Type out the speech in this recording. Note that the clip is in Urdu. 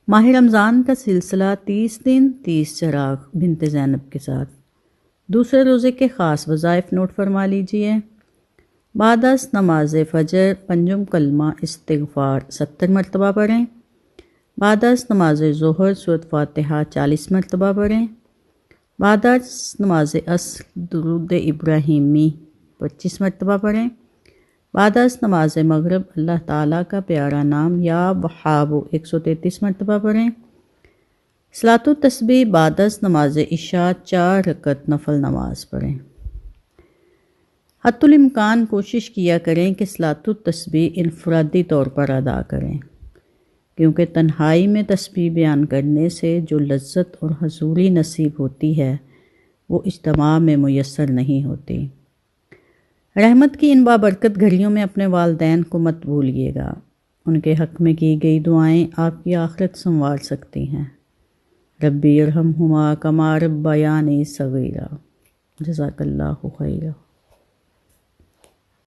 ماہ رمضان کا سلسلہ 30 دن 30 چراغ بنت زینب کے ساتھ۔ دوسرے روزے کے خاص وظائف نوٹ فرما لیجئے۔ بعد از نماز فجر پنجم کلمہ استغفار 70 مرتبہ پڑھیں۔ بعد از نماز ظہر سورۃ فاتحہ 40 مرتبہ پڑھیں۔ بعد از نماز عصر درود ابراہیمی 25 مرتبہ پڑھیں۔ بعد از نماز مغرب اللہ تعالیٰ کا پیارا نام یا وہاب 133 مرتبہ پڑھیں۔ صلاۃ التسبیح بعد از نماز عشاء 4 رکعت نفل نماز پڑھیں۔ حتی الامکان کوشش کیا کریں کہ صلاۃ التسبیح انفرادی طور پر ادا کریں، کیونکہ تنہائی میں تسبیح بیان کرنے سے جو لذت اور حضوری نصیب ہوتی ہے وہ اجتماع میں میسر نہیں ہوتی۔ رحمت کی ان بابرکت گھڑیوں میں اپنے والدین کو مت بھولیے گا، ان کے حق میں کی گئی دعائیں آپ کی آخرت سنوار سکتی ہیں۔ ربی ارحمہما کما ربیانی صغیرا۔ جزاک اللہ خیرا۔